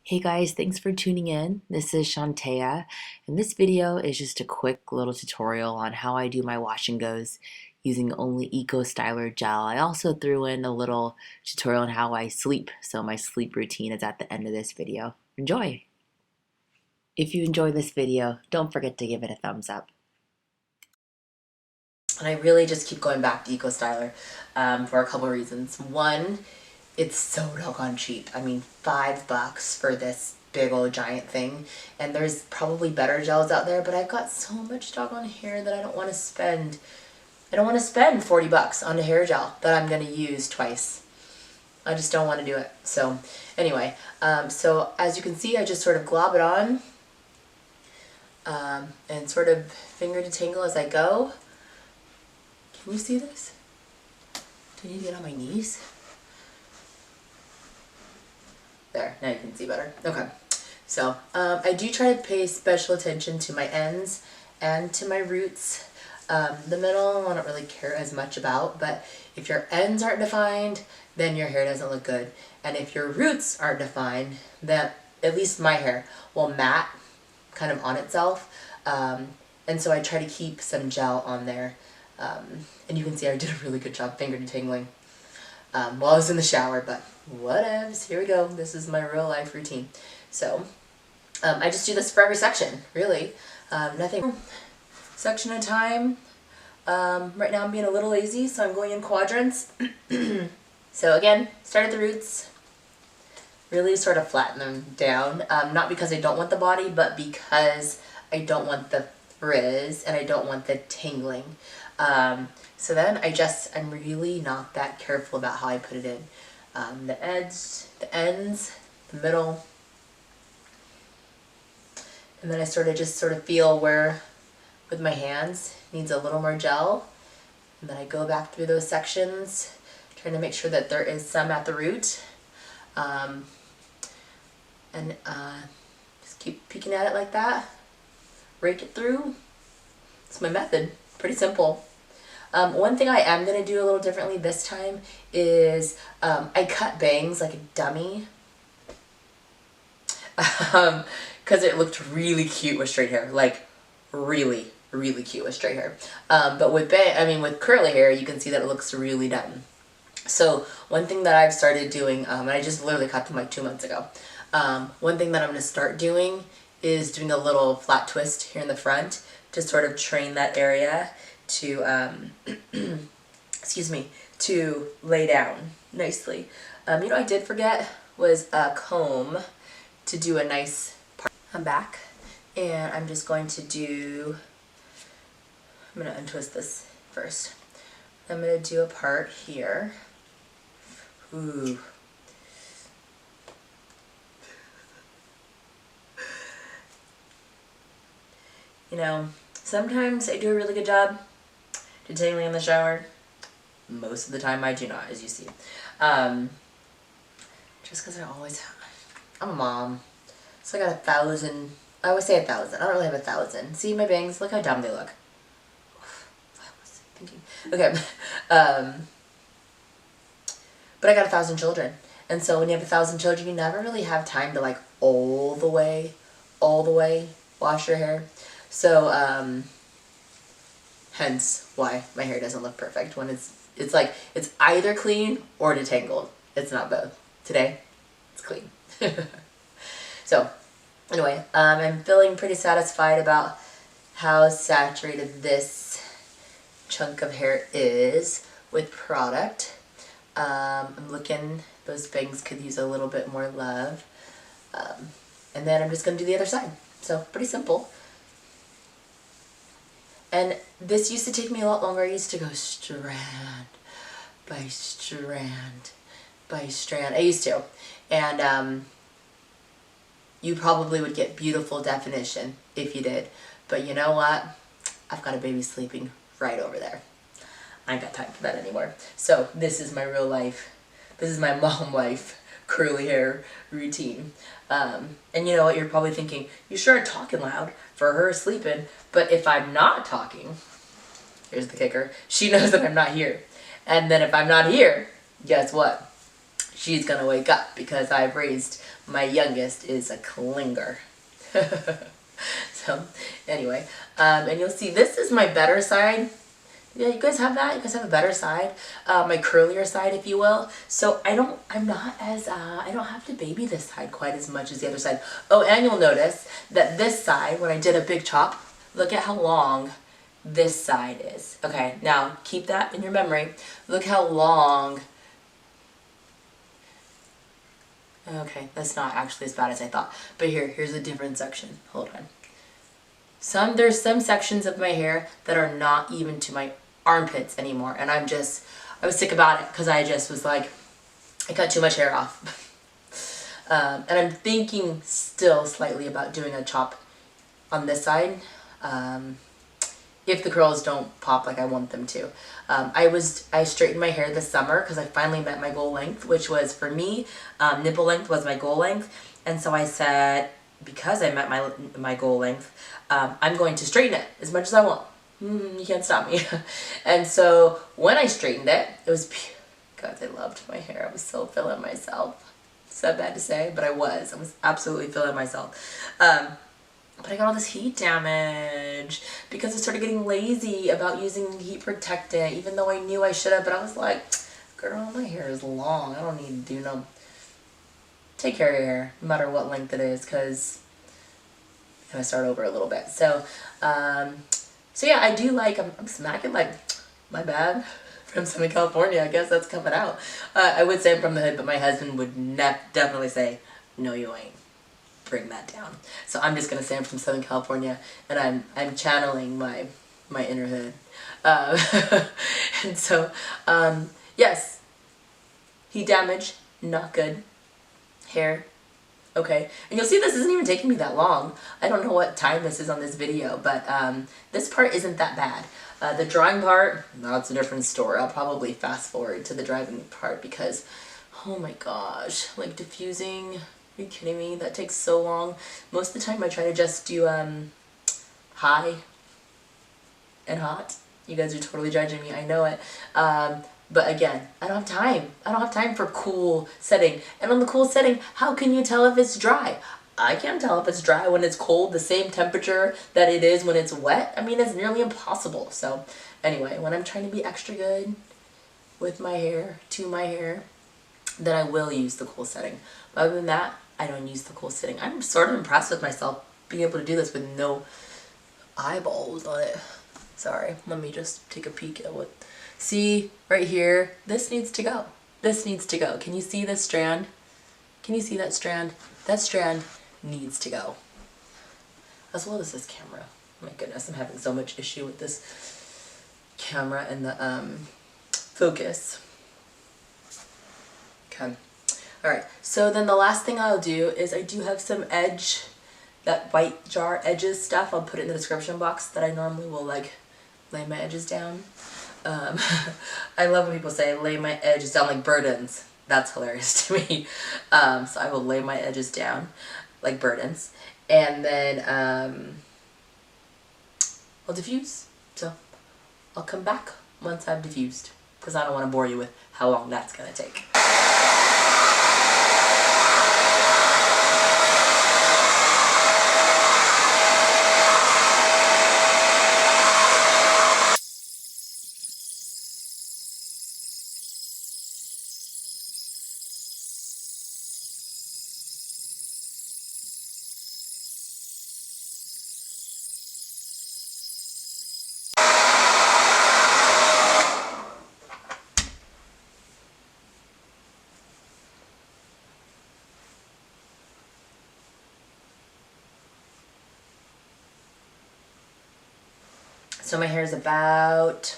Hey guys, thanks for tuning in. This is Shantea, and this video is just a quick little tutorial on how I do my wash and goes using only Eco Styler gel. I also threw in a little tutorial on how I sleep, so my sleep routine is at the end of this video. Enjoy! If you enjoy this video, don't forget to give it a thumbs up. And I really just keep going back to Eco Styler for a couple reasons. One, it's so doggone cheap. I mean, $5 for this big old giant thing. And there's probably better gels out there, but I've got so much doggone hair that I don't want to spend. I don't want to spend $40 on a hair gel that I'm going to use twice. I just don't want to do it. So anyway, so as you can see, I just sort of glob it on and sort of finger detangle as I go. Can you see this? Do I need to get on my knees? There, now you can see better. Okay, so I do try to pay special attention to my ends and to my roots. The middle I don't really care as much about, but if your ends aren't defined, then your hair doesn't look good. And if your roots aren't defined, then at least my hair will matte kind of on itself. And so I try to keep some gel on there. And you can see I did a really good job finger detangling while I was in the shower, but whatevs, here we go. This is my real life routine. So I just do this for every section, really. Nothing section at a time. Right now I'm being a little lazy, so I'm going in quadrants. So again, start at the roots, really sort of flatten them down. Not because I don't want the body, but because I don't want the frizz and I don't want the tangling. So then I'm really not that careful about how I put it in. The ends, the middle, and then I just sort of feel where, with my hands, needs a little more gel, and then I go back through those sections, trying to make sure that there is some at the root, and just keep peeking at it like that, rake it through. It's my method, pretty simple. One thing I am going to do a little differently this time is I cut bangs like a dummy because it looked really cute with straight hair, like really, really cute with straight hair. But with curly hair, you can see that it looks really dumb. So one thing that I've started doing, and I just literally cut them like 2 months ago, one thing that I'm going to start doing is doing a little flat twist here in the front to sort of train that area to excuse me, to lay down nicely. You know, I did forget was a comb to do a nice part. I'm back, and I'm just going to do, I'm going to untwist this first. I'm going to do a part here. Ooh. You know, sometimes I do a really good job detangling in the shower. Most of the time I do not, as you see. Just because I'm a mom. So I got 1,000, I always say 1,000, I don't really have 1,000. See my bangs, look how dumb they look. I was thinking, okay. But I got 1,000 children. And so when you have 1,000 children, you never really have time to like all the way wash your hair. So, hence why my hair doesn't look perfect when it's like it's either clean or detangled. It's not both. Today, it's clean. So anyway, I'm feeling pretty satisfied about how saturated this chunk of hair is with product. I'm looking, those bangs could use a little bit more love. And then I'm just going to do the other side. So pretty simple. And this used to take me a lot longer. I used to go strand by strand by strand. I used to. And you probably would get beautiful definition if you did. But you know what? I've got a baby sleeping right over there. I ain't got time for that anymore. So this is my real life. This is my mom life curly hair routine. And you know what, you're probably thinking, you sure are talking loud for her sleeping, but if I'm not talking, here's the kicker, she knows that I'm not here. And then if I'm not here, guess what? she's gonna wake up because I've raised my youngest is a clinger. So anyway, and you'll see this is my better side. Yeah, you guys have that? You guys have a better side? My curlier side, if you will. So I don't have to baby this side quite as much as the other side. Oh, and you'll notice that this side, when I did a big chop, look at how long this side is. Okay, now keep that in your memory. Look how long. Okay, that's not actually as bad as I thought. But here's a different section. Hold on. There's some sections of my hair that are not even to my armpits anymore, and I was sick about it because I just was like, I cut too much hair off. And I'm thinking still slightly about doing a chop on this side, if the curls don't pop like I want them to. I straightened my hair this summer because I finally met my goal length, which was, for me, nipple length was my goal length, and so I said, because I met my goal length, I'm going to straighten it as much as I want. You can't stop me. And so when I straightened it, it was, God, I loved my hair. I was so feeling myself. So bad to say, but I was absolutely feeling myself. But I got all this heat damage because I started getting lazy about using heat protectant, even though I knew I should have. But I was like, girl, my hair is long. I don't need to do no. Take care of your hair, no matter what length it is, because I'm gonna start over a little bit. So, so yeah, I do like, I'm smacking like, my bad, from Southern California. I guess that's coming out. I would say I'm from the hood, but my husband would definitely say, no, you ain't. Bring that down. So I'm just gonna say I'm from Southern California, and I'm channeling my inner hood. And so, yes, heat damage, not good. Hair, okay. And you'll see this isn't even taking me that long. I don't know what time this is on this video, but this part isn't that bad. The drying part, that's a different story. I'll probably fast forward to the drying part because, oh my gosh, like diffusing, are you kidding me? That takes so long. Most of the time I try to just do high and hot. You guys are totally judging me, I know it. But again, I don't have time. I don't have time for cool setting. And on the cool setting, how can you tell if it's dry? I can't tell if it's dry when it's cold, the same temperature that it is when it's wet. I mean, it's nearly impossible. So anyway, when I'm trying to be extra good with my hair, to my hair, then I will use the cool setting. But other than that, I don't use the cool setting. I'm sort of impressed with myself being able to do this with no eyeballs on it. Sorry, let me just take a peek at what... See, right here, this needs to go. This needs to go. Can you see this strand? Can you see that strand? That strand needs to go. As well as this camera. My goodness, I'm having so much issue with this camera and the focus. Okay. Alright, so then the last thing I'll do is I do have some edge, that white jar edges stuff. I'll put it in the description box that I normally will like lay my edges down. I love when people say lay my edges down like burdens. That's hilarious to me. So I will lay my edges down like burdens, and then I'll diffuse. So I'll come back once I've diffused, because I don't want to bore you with how long that's gonna take. So my hair is about,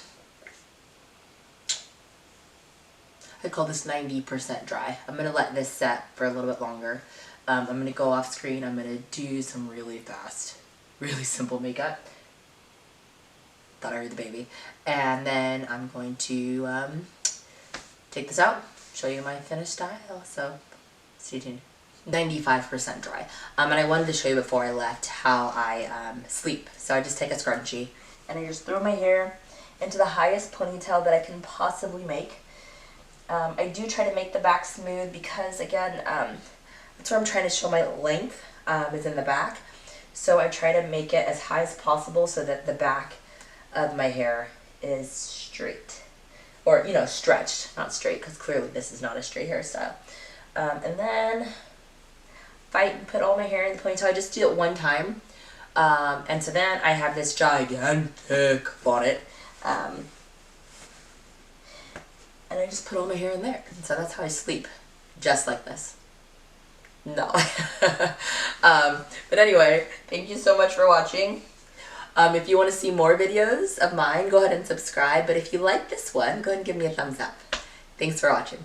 I call this 90% dry. I'm going to let this set for a little bit longer. I'm going to go off screen. I'm going to do some really fast, really simple makeup. Thought I heard the baby. And then I'm going to take this out, show you my finished style. So stay tuned. 95% dry. And I wanted to show you before I left how I sleep. So I just take a scrunchie and I just throw my hair into the highest ponytail that I can possibly make. I do try to make the back smooth because, again, that's where I'm trying to show my length, is in the back. So I try to make it as high as possible so that the back of my hair is straight. Or, you know, stretched, not straight, because clearly this is not a straight hairstyle. And then if I put all my hair in the ponytail, I just do it one time. And so then I have this gigantic bonnet. And I just put all my hair in there. And so that's how I sleep. Just like this. No. But anyway, thank you so much for watching. If you want to see more videos of mine, go ahead and subscribe. But if you like this one, go ahead and give me a thumbs up. Thanks for watching.